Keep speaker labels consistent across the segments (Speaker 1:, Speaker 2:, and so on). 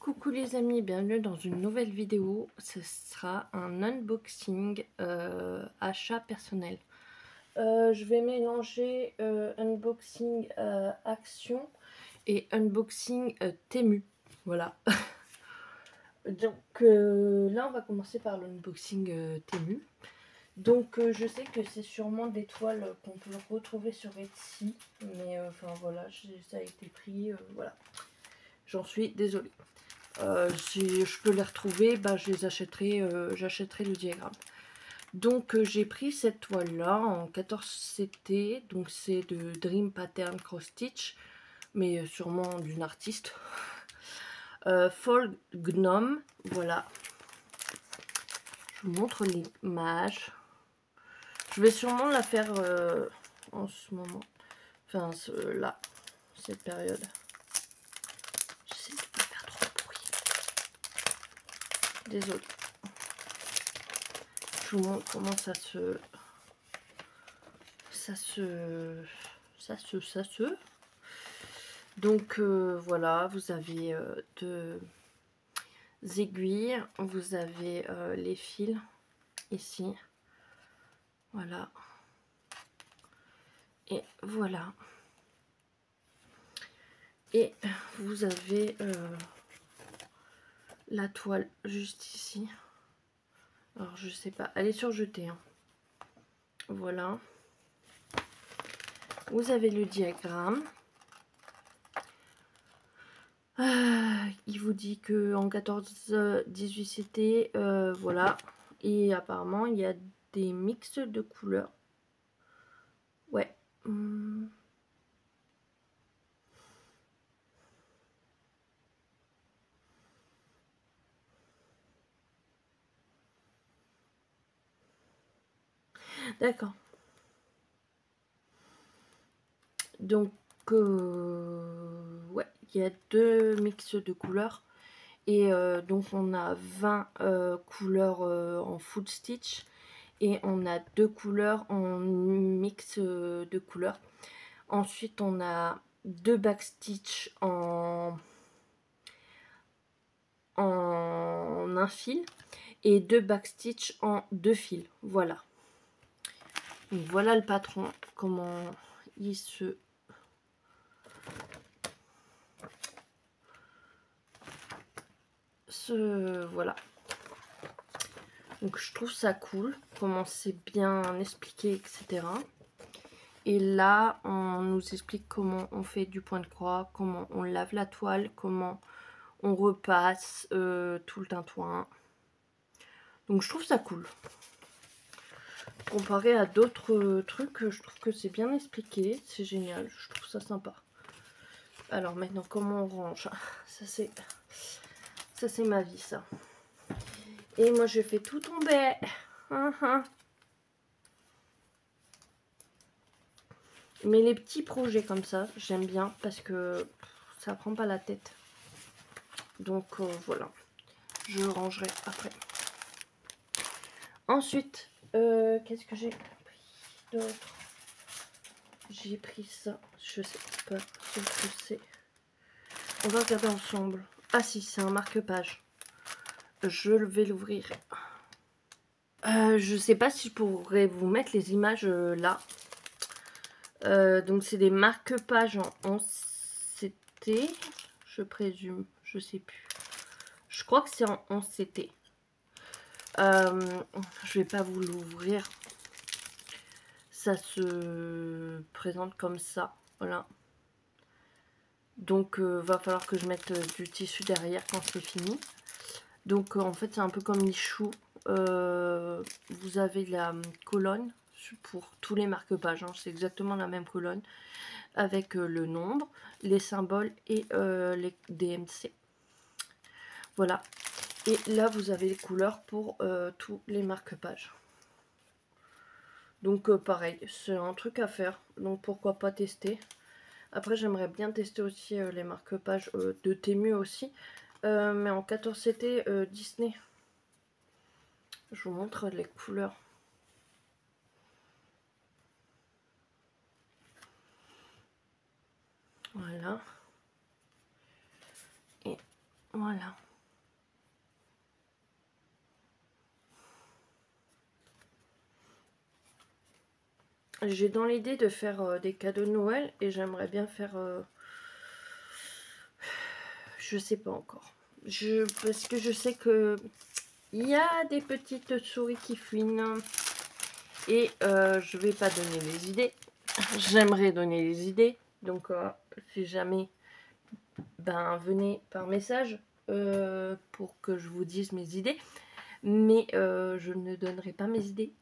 Speaker 1: Coucou les amis, bienvenue dans une nouvelle vidéo. Ce sera un unboxing achat personnel. Je vais mélanger unboxing Action et unboxing Temu. Voilà. Donc là on va commencer par l'unboxing Temu. Donc je sais que c'est sûrement des toiles qu'on peut retrouver sur Etsy. Mais enfin voilà, ça a été pris, voilà. J'en suis désolée. Si je peux les retrouver, bah, je les achèterai, j'achèterai le diagramme. Donc j'ai pris cette toile là en 14 CT, donc c'est de Dream Pattern Cross Stitch, mais sûrement d'une artiste. Fold Gnome, voilà. Je vous montre l'image. Je vais sûrement la faire en ce moment, enfin là, cette période. J'essaie de pas faire trop de bruit. Désolée. Je vous montre comment ça se... Donc voilà, vous avez deux aiguilles, vous avez les fils ici, voilà, et voilà, et vous avez la toile juste ici. Alors je sais pas, elle est surjetée, hein. Voilà, vous avez le diagramme. Il vous dit que en 14-18 CT, voilà, et apparemment il y a des mix de couleurs. Ouais. D'accord. Donc, ouais, il y a deux mix de couleurs. Et donc, on a 20 couleurs en full stitch. Et on a deux couleurs en mix de couleurs. Ensuite, on a deux backstitch en un fil. Et deux backstitch en deux fils. Voilà. Donc, voilà le patron. Comment il se... Voilà. Donc je trouve ça cool, comment c'est bien expliqué, etc. Et là, on nous explique comment on fait du point de croix, comment on lave la toile, comment on repasse tout le tintouin. Donc je trouve ça cool. Comparé à d'autres trucs, je trouve que c'est bien expliqué, c'est génial, je trouve ça sympa. Alors maintenant, comment on range? Ça c'est ma vie, ça. Et moi, je fais tout tomber. Mais les petits projets comme ça, j'aime bien parce que ça prend pas la tête. Donc voilà, je rangerai après. Ensuite, qu'est-ce que j'ai pris d'autre? J'ai pris ça, je sais pas ce que c'est. On va regarder ensemble. Ah si, c'est un marque-page. Je vais l'ouvrir. Je sais pas si je pourrais vous mettre les images là. Donc c'est des marque-pages en CT, je présume, je sais plus. Je crois que c'est en CT. Je vais pas vous l'ouvrir. Ça se présente comme ça, voilà. Donc va falloir que je mette du tissu derrière quand c'est fini. Donc en fait c'est un peu comme les choux. Vous avez la colonne pour tous les marque-pages, hein. C'est exactement la même colonne avec le nombre, les symboles et les DMC. Voilà. Et là vous avez les couleurs pour tous les marque-pages. Donc pareil, c'est un truc à faire, donc pourquoi pas tester. Après j'aimerais bien tester aussi les marque-pages de Temu aussi, mais en 14 CT Disney. Je vous montre les couleurs. Voilà. Et Voilà. J'ai dans l'idée de faire des cadeaux de Noël et j'aimerais bien faire... je sais pas encore. Parce que je sais que il y a des petites souris qui fuient. Et je vais pas donner les idées. J'aimerais donner les idées. Donc si jamais, ben venez par message pour que je vous dise mes idées. Mais je ne donnerai pas mes idées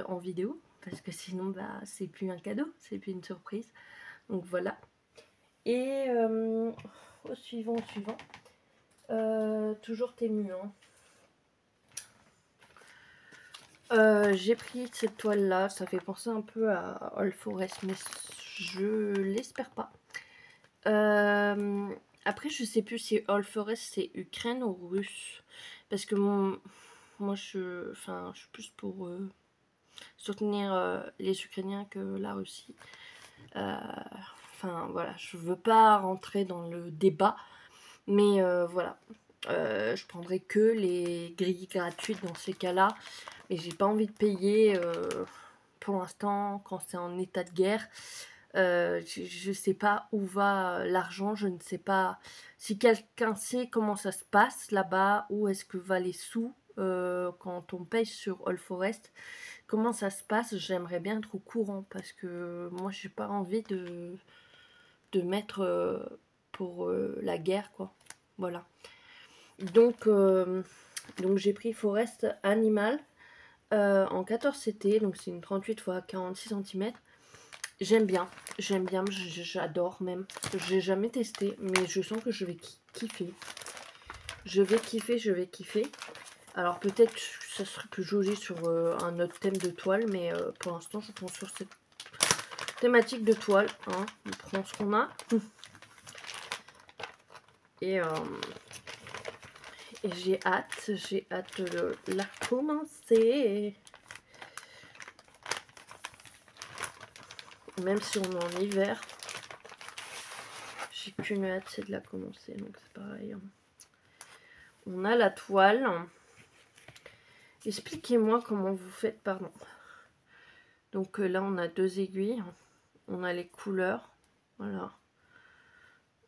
Speaker 1: en vidéo. Parce que sinon, bah, c'est plus un cadeau, c'est plus une surprise. Donc voilà. Et au suivant. Toujours Temu. J'ai pris cette toile là, ça fait penser un peu à All Forest, mais je l'espère pas. Après, je sais plus si All Forest c'est Ukraine ou russe, parce que moi je suis plus pour soutenir les Ukrainiens que la Russie. Enfin voilà, je veux pas rentrer dans le débat, mais voilà. Je prendrai que les grilles gratuites dans ces cas-là. Et j'ai pas envie de payer pour l'instant quand c'est en état de guerre. Je sais pas où va l'argent, je ne sais pas si quelqu'un sait comment ça se passe là-bas, où est-ce que va les sous quand on paye sur All Forest. Comment ça se passe, j'aimerais bien être au courant parce que moi j'ai pas envie de mettre pour la guerre quoi. Voilà. Donc j'ai pris Forest Animal en 14 CT, donc c'est une 38 x 46 cm. J'aime bien, j'adore même. J'ai jamais testé, mais je sens que je vais kiffer. Je vais kiffer. Alors peut-être ça serait plus joli sur un autre thème de toile, mais pour l'instant je prends sur cette thématique de toile. Hein. On prend ce qu'on a. Et j'ai hâte de la commencer. Même si on est en hiver, j'ai qu'une hâte, c'est de la commencer, donc c'est pareil. On a la toile. Expliquez-moi comment vous faites, pardon. Donc là, on a 2 aiguilles. On a les couleurs. Voilà.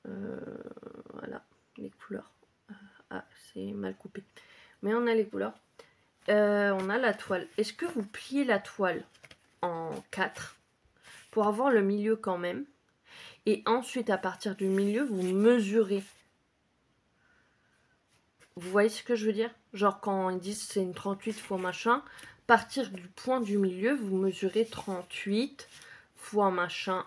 Speaker 1: Voilà, les couleurs. Ah, c'est mal coupé. Mais on a les couleurs. On a la toile. Est-ce que vous pliez la toile en 4 pour avoir le milieu quand même? Et ensuite, à partir du milieu, vous mesurez. Vous voyez ce que je veux dire? Genre quand ils disent c'est une 38 fois machin, partir du point du milieu, vous mesurez 38 fois machin.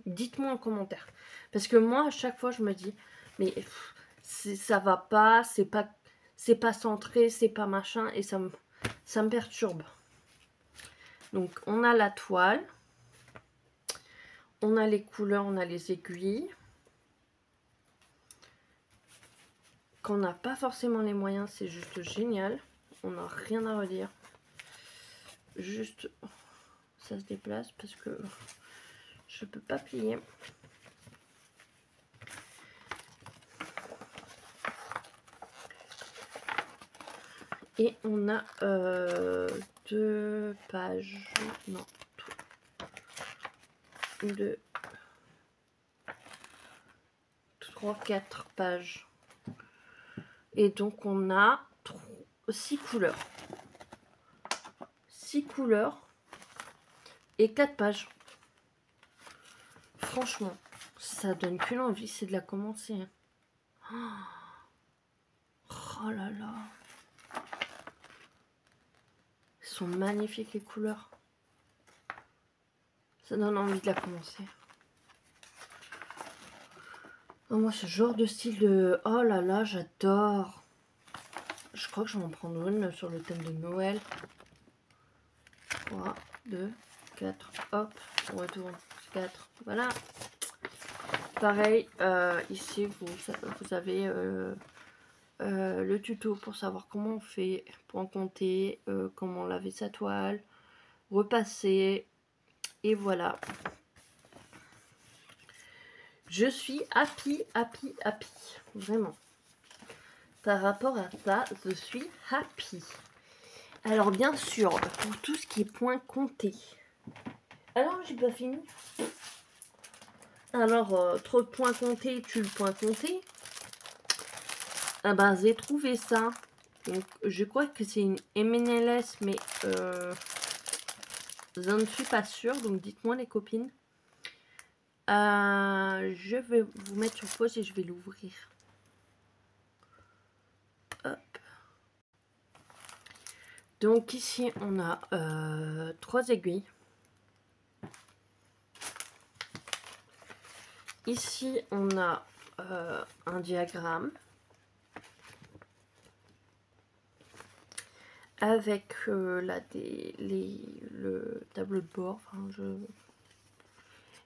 Speaker 1: Dites-moi en commentaire. Parce que moi, à chaque fois, je me dis, mais ça va pas, c'est pas centré, c'est pas machin, et ça me perturbe. Donc, on a la toile. On a les couleurs, on a les aiguilles. Quand on n'a pas forcément les moyens, c'est juste génial. On n'a rien à redire. Juste, ça se déplace parce que je peux pas plier. Et on a 2 pages. Non. 2, 3, 4 pages. Et donc on a 6 couleurs. 6 couleurs et 4 pages. Franchement, ça donne qu'une envie, c'est de la commencer. Oh là là. Elles sont magnifiques les couleurs. Ça donne envie de la commencer. Oh, moi, ce genre de style de... Oh là là, j'adore. Je crois que je vais en prendre une sur le thème de Noël. 3, 2, 4. Hop, on retourne. 4. Voilà. Pareil, ici, vous avez le tuto pour savoir comment on fait, pour en compter, comment laver sa toile, repasser. Et voilà. Je suis happy. Vraiment. par rapport à ça, je suis happy. Alors bien sûr, pour tout ce qui est points comptés. Alors j'ai pas fini. Alors, trop de points comptés, tu le point compté. Ah ben, j'ai trouvé ça. Donc, je crois que c'est une MNLS, mais je ne suis pas sûre. Donc, dites-moi les copines. Je vais vous mettre sur pause et je vais l'ouvrir. Hop. Donc, ici, on a 3 aiguilles. Ici, on a un diagramme. Avec le tableau de bord. Enfin,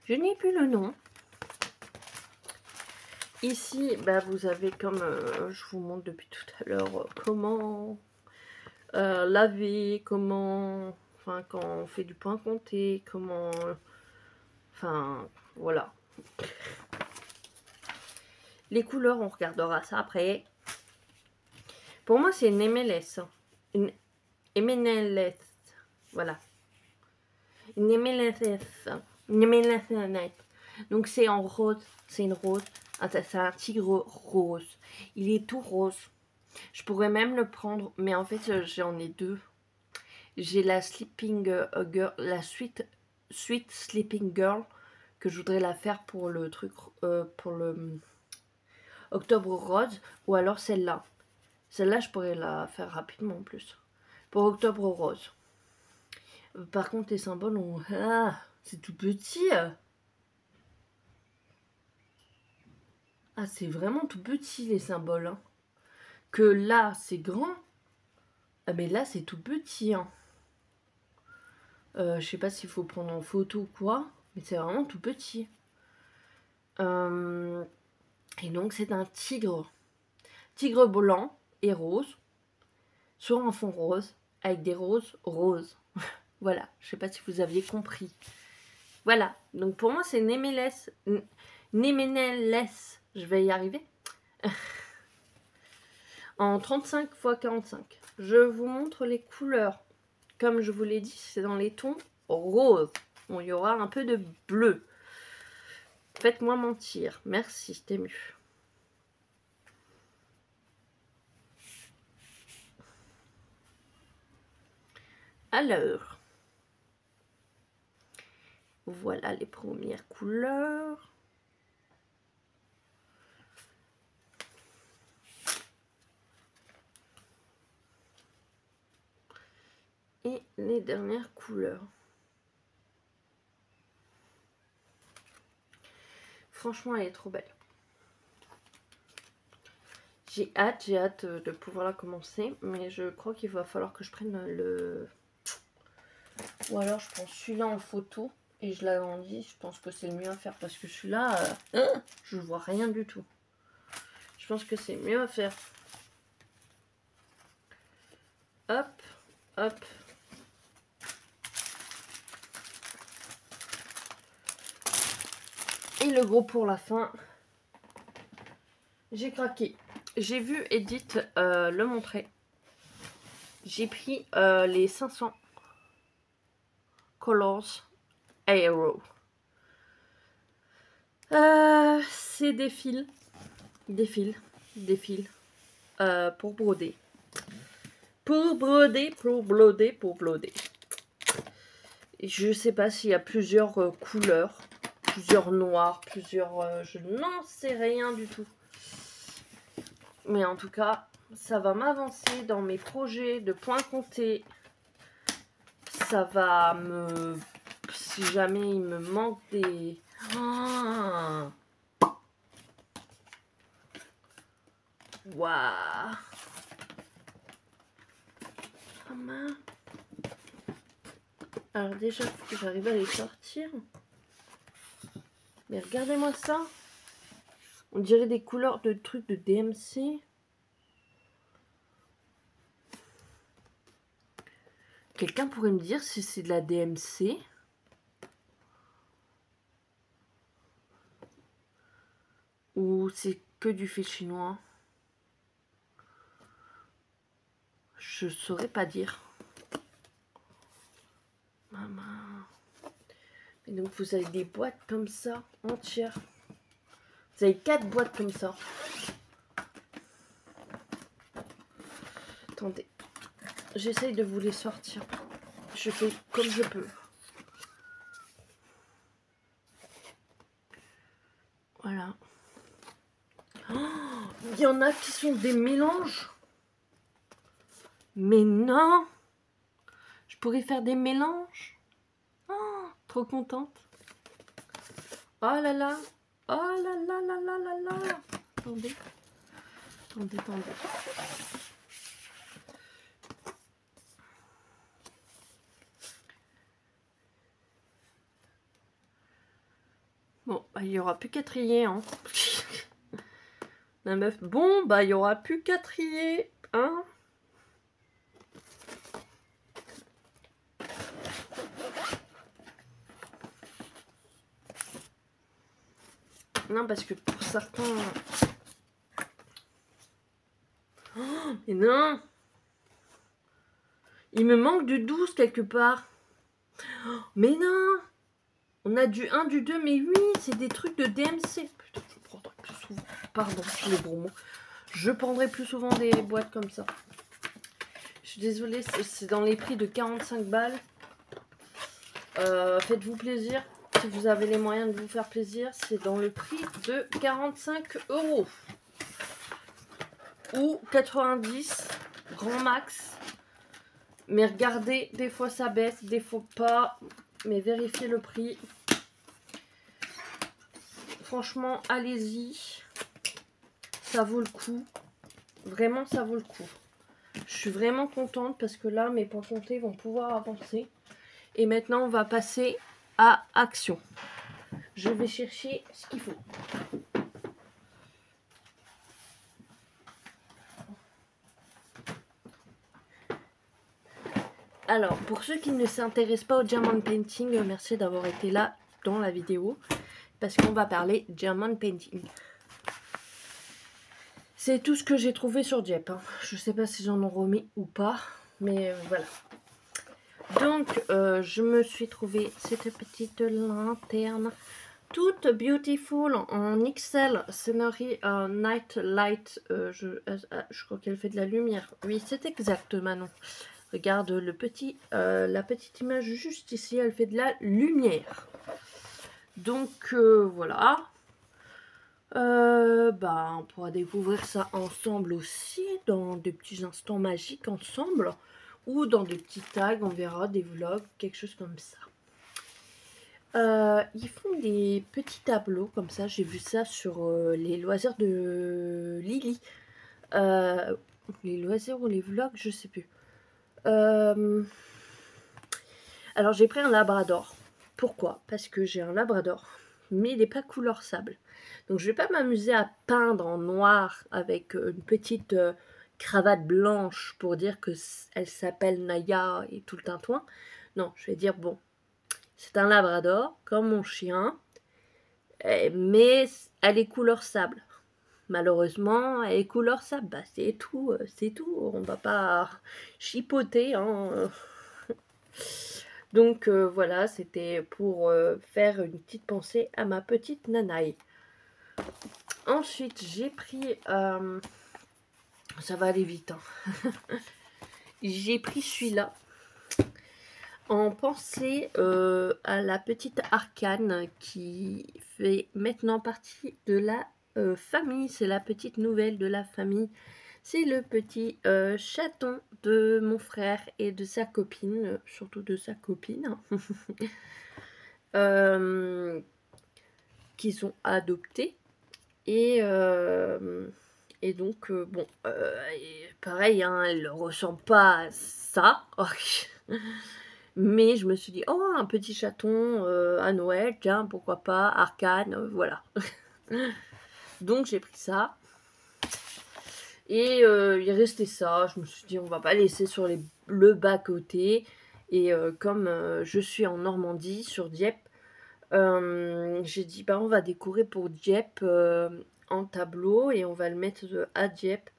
Speaker 1: je n'ai plus le nom. Ici, bah, vous avez, comme je vous montre depuis tout à l'heure, comment laver, comment, enfin, quand on fait du point compté, comment, enfin, voilà. Les couleurs, on regardera ça après. Pour moi, c'est une MLS. Une MLS. Voilà. Une MLS. Une MLS. Donc, c'est en rose. C'est une rose. Ah, c'est un tigre rose. Il est tout rose. Je pourrais même le prendre, mais en fait, j'en ai 2. J'ai la Sleeping Girl, la Sweet Sleeping Girl, que je voudrais la faire pour le truc, pour le Octobre Rose, ou alors celle-là. Celle-là, je pourrais la faire rapidement en plus. Pour Octobre Rose. Par contre, les symboles ont... Ah, c'est tout petit. Ah, c'est vraiment tout petit, les symboles. Hein. Que là, c'est grand. Ah, mais là, c'est tout petit. Hein. Je sais pas s'il faut prendre en photo ou quoi, mais c'est vraiment tout petit. Et donc, c'est un tigre. Tigre blanc et rose. Sur un fond rose, avec des roses roses. Voilà, je sais pas si vous aviez compris. Voilà, donc pour moi, c'est Nemeles. Nemeneles. Je vais y arriver. En 35 x 45. Je vous montre les couleurs. Comme je vous l'ai dit, c'est dans les tons roses. Bon, il y aura un peu de bleu. Faites-moi mentir. Merci, c'était mieux. Alors, voilà les premières couleurs. Et les dernières couleurs. Franchement, elle est trop belle. J'ai hâte de pouvoir la commencer, mais je crois qu'il va falloir que je prenne le... Ou alors je prends celui-là en photo et je l'agrandis. Je pense que c'est le mieux à faire parce que celui-là, je vois rien du tout. Je pense que c'est mieux à faire. Hop, hop. Et le gros pour la fin. J'ai craqué. J'ai vu Edith le montrer. J'ai pris les 500 Colors Aero. C'est des fils. Des fils. Des fils. Pour broder. Pour broder, pour broder, pour broder. Je sais pas s'il y a plusieurs couleurs. Plusieurs noirs, plusieurs... je n'en sais rien du tout. Mais en tout cas, ça va m'avancer dans mes projets de points comptés. Ça va me... Si jamais il me manque des... Ah. Waouh. Alors déjà, faut que j'arrive à les sortir. Mais regardez-moi ça. On dirait des couleurs de trucs de DMC. Quelqu'un pourrait me dire si c'est de la DMC? Ou c'est que du fil chinois? Je saurais pas dire. Maman. Et donc vous avez des boîtes comme ça, entières. Vous avez 4 boîtes comme ça. Attendez. J'essaye de vous les sortir. Je fais comme je peux. Voilà. Oh, il y en a qui sont des mélanges. Mais non. Je pourrais faire des mélanges. Oh, trop contente. Oh là là. Oh là là là là là là. Attendez. Attendez, attendez. Bon, bah, il n'y aura plus qu'à trier, hein. La meuf, bon, bah, il n'y aura plus qu'à trier, hein. Non, parce que pour certains... Oh, mais non. Il me manque du 12 quelque part. Oh, mais non. On a du 1, du 2, mais oui, c'est des trucs de DMC. Putain, je prendrai plus souvent. Pardon, les gros mots. Je prendrai plus souvent des boîtes comme ça. Je suis désolée, c'est dans les prix de 45 balles. Faites-vous plaisir. Si vous avez les moyens de vous faire plaisir, c'est dans le prix de 45 €. Ou 90, grand max. Mais regardez, des fois ça baisse, des fois pas. Mais vérifiez le prix. Franchement, allez-y. Ça vaut le coup. Vraiment, ça vaut le coup. Je suis vraiment contente parce que là, mes points comptés vont pouvoir avancer. Et maintenant, on va passer à action. Je vais chercher ce qu'il faut. Alors, pour ceux qui ne s'intéressent pas au Diamond Painting, merci d'avoir été là dans la vidéo. Parce qu'on va parler Diamond Painting. C'est tout ce que j'ai trouvé sur Dieppe. Hein. Je ne sais pas si j'en ai remis ou pas. Mais voilà. Donc, je me suis trouvé cette petite lanterne. Toute beautiful en XL Scenery Night Light. Je crois qu'elle fait de la lumière. Oui, c'est exact, Manon. Regarde la petite image juste ici. Elle fait de la lumière. Donc, voilà. Bah, on pourra découvrir ça ensemble aussi, dans des petits instants magiques ensemble, ou dans des petits tags, on verra, des vlogs, quelque chose comme ça. Ils font des petits tableaux comme ça, j'ai vu ça sur les loisirs de Lily. Les loisirs ou les vlogs, je sais plus. Alors j'ai pris un labrador. Pourquoi? Parce que j'ai un labrador, mais il n'est pas couleur sable. Donc je vais pas m'amuser à peindre en noir avec une petite cravate blanche pour dire que elle s'appelle Naya et tout le tintouin. Non, je vais dire bon, c'est un labrador comme mon chien, mais elle est couleur sable. Malheureusement, elle est couleur sable. Bah, c'est tout, c'est tout. On va pas chipoter, hein. Donc voilà, c'était pour faire une petite pensée à ma petite Nanaï. Ensuite, j'ai pris... ça va aller vite. Hein. J'ai pris celui-là. En pensée à la petite Arcane qui fait maintenant partie de la famille. C'est la petite nouvelle de la famille. C'est le petit chaton de mon frère et de sa copine. Surtout de sa copine. Qu'ils ont adopté. Et donc, bon, pareil, hein, elle ne ressemble pas à ça. Mais je me suis dit, oh, un petit chaton à Noël, tiens, pourquoi pas, Arcane, voilà. Donc, j'ai pris ça. Et il restait ça. Je me suis dit, on va pas laisser sur le bas-côté. Et comme je suis en Normandie, sur Dieppe, j'ai dit, bah, on va décorer pour Dieppe en tableau et on va le mettre à Dieppe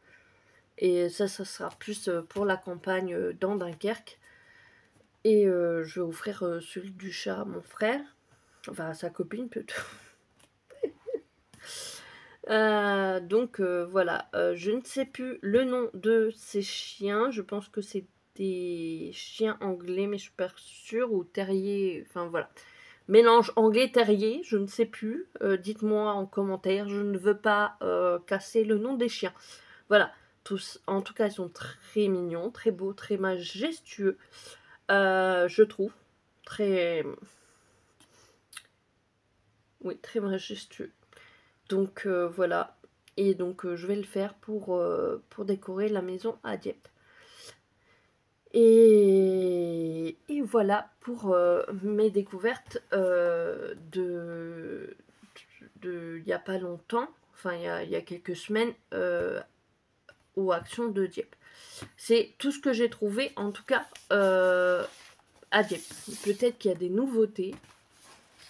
Speaker 1: Et ça sera plus pour la campagne dans Dunkerque. Et je vais offrir celui du chat à mon frère, enfin à sa copine plutôt. Donc voilà, je ne sais plus le nom de ces chiens, je pense que c'est des chiens anglais, mais je suis pas sûre, ou terrier, enfin voilà. Mélange anglais-terrier, je ne sais plus, dites-moi en commentaire, je ne veux pas casser le nom des chiens. Voilà, tous, en tout cas ils sont très mignons, très beaux, très majestueux, je trouve, très, oui, très majestueux. Donc voilà, et donc je vais le faire pour décorer la maison à Dieppe. Et voilà pour mes découvertes il n'y a pas longtemps, enfin il y a quelques semaines, aux actions de Dieppe. C'est tout ce que j'ai trouvé, en tout cas à Dieppe. Peut-être qu'il y a des nouveautés,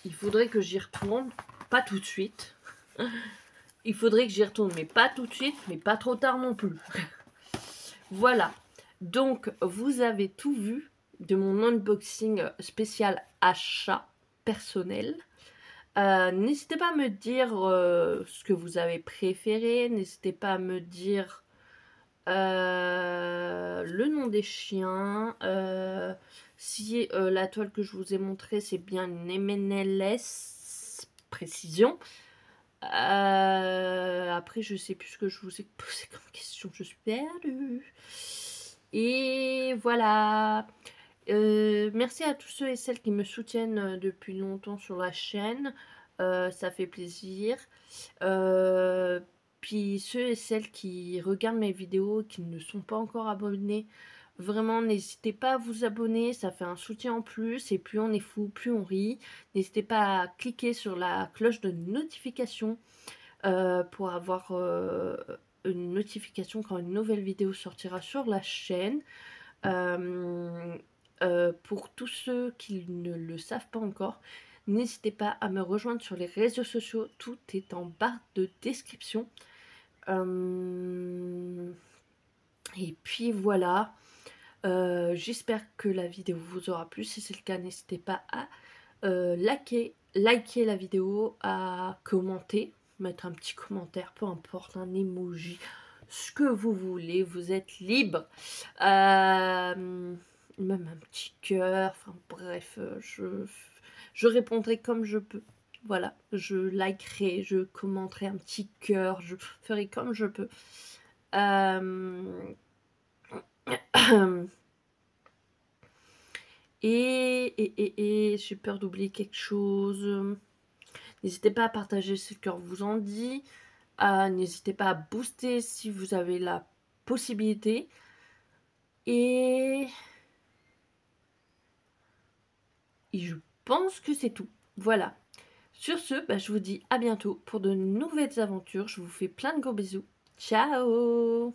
Speaker 1: il faudrait que j'y retourne, pas tout de suite. Il faudrait que j'y retourne, mais pas tout de suite, mais pas trop tard non plus. Voilà. Donc, vous avez tout vu de mon unboxing spécial achat personnel. N'hésitez pas à me dire ce que vous avez préféré. N'hésitez pas à me dire le nom des chiens. Si la toile que je vous ai montrée, c'est bien une MNLS précision. Après, je sais plus ce que je vous ai posé comme question, je suis perdue. Et voilà. Merci à tous ceux et celles qui me soutiennent depuis longtemps sur la chaîne. Ça fait plaisir. Puis ceux et celles qui regardent mes vidéos et qui ne sont pas encore abonnés, vraiment n'hésitez pas à vous abonner, ça fait un soutien en plus, et plus on est fou, plus on rit. N'hésitez pas à cliquer sur la cloche de notification pour avoir une notification quand une nouvelle vidéo sortira sur la chaîne. Pour tous ceux qui ne le savent pas encore, n'hésitez pas à me rejoindre sur les réseaux sociaux, tout est en barre de description. Et puis voilà, j'espère que la vidéo vous aura plu. Si c'est le cas, n'hésitez pas à liker la vidéo, à commenter, mettre un petit commentaire, peu importe, un emoji, ce que vous voulez, vous êtes libre. Même un petit cœur, enfin bref, je répondrai comme je peux. Voilà, je likerai, je commenterai un petit cœur, je ferai comme je peux. Et j'ai peur d'oublier quelque chose. N'hésitez pas à partager ce que le cœur vous en dit. N'hésitez pas à booster si vous avez la possibilité. Et je pense que c'est tout. Voilà. Sur ce, je vous dis à bientôt pour de nouvelles aventures. Je vous fais plein de gros bisous. Ciao!